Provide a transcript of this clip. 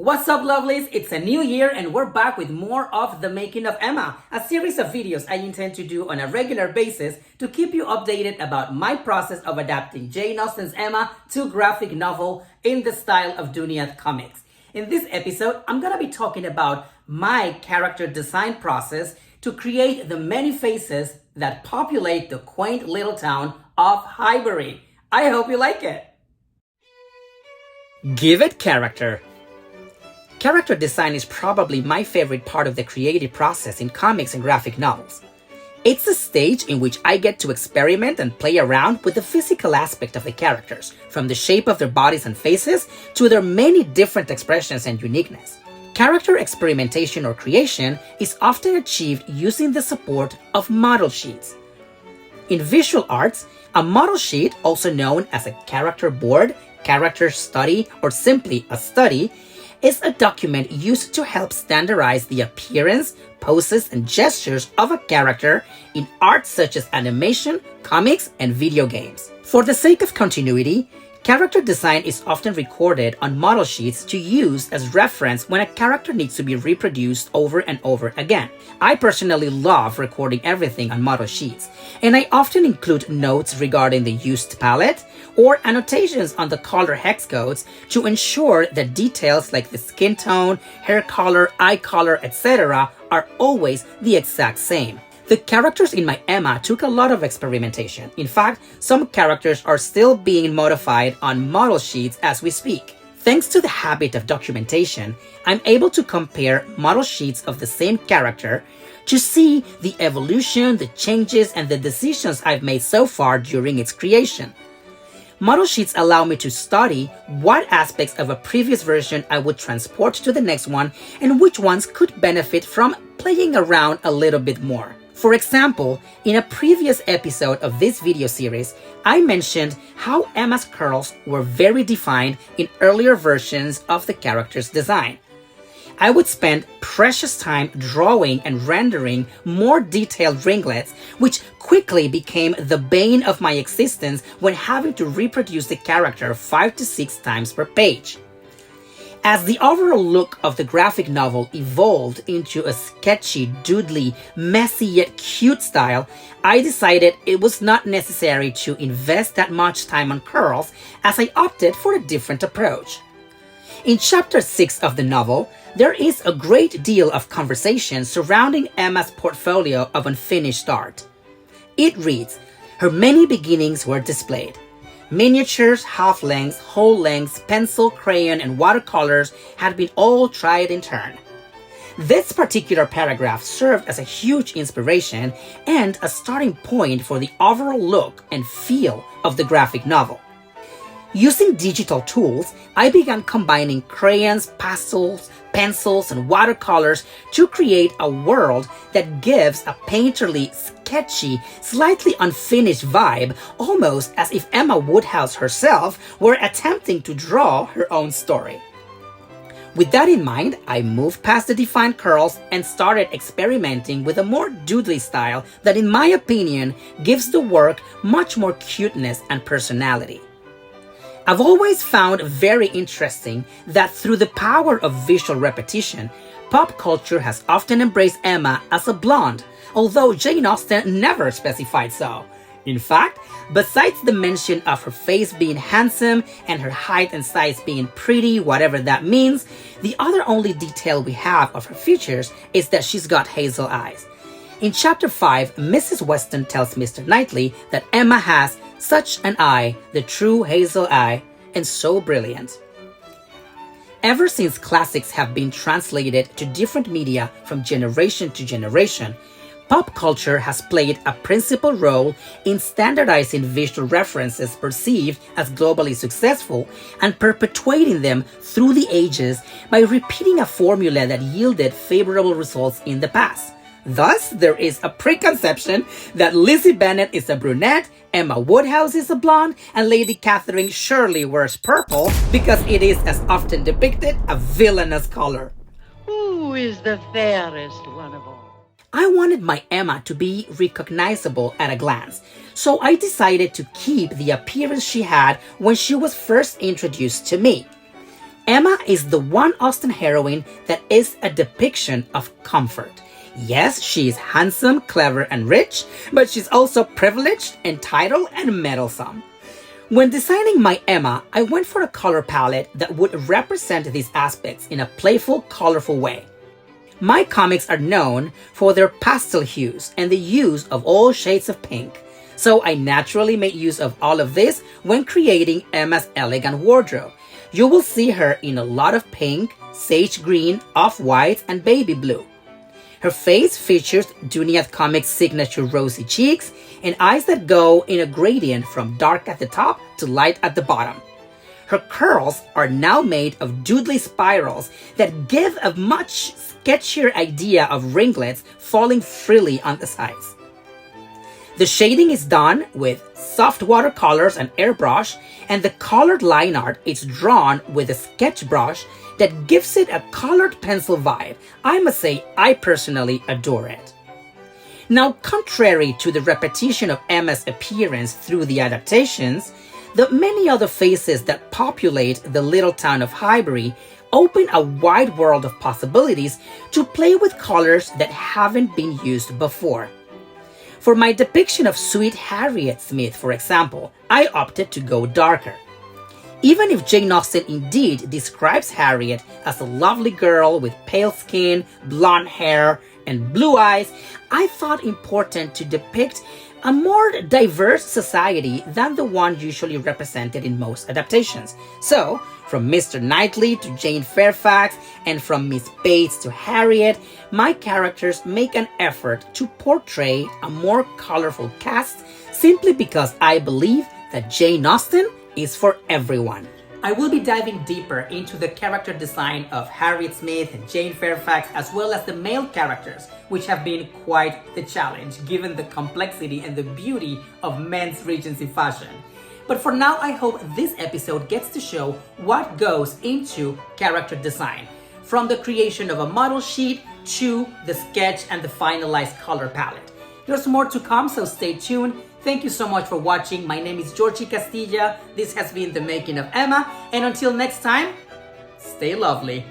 What's up, lovelies? It's a new year and we're back with more of The Making of Emma, a series of videos I intend to do on a regular basis to keep you updated about my process of adapting Jane Austen's Emma to graphic novel in the style of Duniath Comics. In this episode, I'm gonna be talking about my character design process to create the many faces that populate the quaint little town of Highbury. I hope you like it. Give it character. Character design is probably my favorite part of the creative process in comics and graphic novels. It's a stage in which I get to experiment and play around with the physical aspect of the characters, from the shape of their bodies and faces to their many different expressions and uniqueness. Character experimentation or creation is often achieved using the support of model sheets. In visual arts, a model sheet, also known as a character board, character study, or simply a study, is a document used to help standardize the appearance, poses, and gestures of a character in art such as animation, comics, and video games. For the sake of continuity, character design is often recorded on model sheets to use as reference when a character needs to be reproduced over and over again. I personally love recording everything on model sheets, and I often include notes regarding the used palette or annotations on the color hex codes to ensure that details like the skin tone, hair color, eye color, etc. are always the exact same. The characters in my Emma took a lot of experimentation. In fact, some characters are still being modified on model sheets as we speak. Thanks to the habit of documentation, I'm able to compare model sheets of the same character to see the evolution, the changes, and the decisions I've made so far during its creation. Model sheets allow me to study what aspects of a previous version I would transport to the next one and which ones could benefit from playing around a little bit more. For example, in a previous episode of this video series, I mentioned how Emma's curls were very defined in earlier versions of the character's design. I would spend precious time drawing and rendering more detailed ringlets, which quickly became the bane of my existence when having to reproduce the character 5 to 6 times per page. As the overall look of the graphic novel evolved into a sketchy, doodly, messy yet cute style, I decided it was not necessary to invest that much time on curls, as I opted for a different approach. In chapter 6 of the novel, there is a great deal of conversation surrounding Emma's portfolio of unfinished art. It reads, "Her many beginnings were displayed. Miniatures, half-lengths, whole lengths, pencil, crayon, and watercolors had been all tried in turn." This particular paragraph served as a huge inspiration and a starting point for the overall look and feel of the graphic novel. Using digital tools, I began combining crayons, pastels, pencils, and watercolors to create a world that gives a painterly, sketchy, slightly unfinished vibe, almost as if Emma Woodhouse herself were attempting to draw her own story. With that in mind, I moved past the defined curls and started experimenting with a more doodly style that, in my opinion, gives the work much more cuteness and personality. I've always found very interesting that through the power of visual repetition, pop culture has often embraced Emma as a blonde, although Jane Austen never specified so. In fact, besides the mention of her face being handsome and her height and size being pretty, whatever that means, the other only detail we have of her features is that she's got hazel eyes. In chapter 5, Mrs. Weston tells Mr. Knightley that Emma has such an eye, the true hazel eye, and so brilliant. Ever since classics have been translated to different media from generation to generation, pop culture has played a principal role in standardizing visual references perceived as globally successful and perpetuating them through the ages by repeating a formula that yielded favorable results in the past. Thus, there is a preconception that Lizzie Bennet is a brunette, Emma Woodhouse is a blonde, and Lady Catherine surely wears purple because it is, as often depicted, a villainous color. Who is the fairest one of all? I wanted my Emma to be recognizable at a glance, so I decided to keep the appearance she had when she was first introduced to me. Emma is the one Austen heroine that is a depiction of comfort. Yes, she is handsome, clever, and rich, but she's also privileged, entitled, and meddlesome. When designing my Emma, I went for a color palette that would represent these aspects in a playful, colorful way. My comics are known for their pastel hues and the use of all shades of pink, so I naturally made use of all of this when creating Emma's elegant wardrobe. You will see her in a lot of pink, sage green, off-white, and baby blue. Her face features Duniath Comics' signature rosy cheeks and eyes that go in a gradient from dark at the top to light at the bottom. Her curls are now made of doodly spirals that give a much sketchier idea of ringlets falling freely on the sides. The shading is done with soft watercolors and airbrush, and the colored line art is drawn with a sketch brush that gives it a colored pencil vibe. I must say, I personally adore it. Now, contrary to the repetition of Emma's appearance through the adaptations, the many other faces that populate the little town of Highbury open a wide world of possibilities to play with colors that haven't been used before. For my depiction of sweet Harriet Smith, for example, I opted to go darker. Even if Jane Austen indeed describes Harriet as a lovely girl with pale skin, blonde hair, and blue eyes, I thought important to depict a more diverse society than the one usually represented in most adaptations. So, from Mr. Knightley to Jane Fairfax, and from Miss Bates to Harriet, my characters make an effort to portray a more colorful cast simply because I believe that Jane Austen is for everyone. I will be diving deeper into the character design of Harriet Smith and Jane Fairfax, as well as the male characters, which have been quite the challenge given the complexity and the beauty of men's Regency fashion. But for now, I hope this episode gets to show what goes into character design, from the creation of a model sheet to the sketch and the finalized color palette. There's more to come, so stay tuned. Thank you so much for watching. My name is Georgie Castilla. This has been The Making of Emma, and until next time, stay lovely.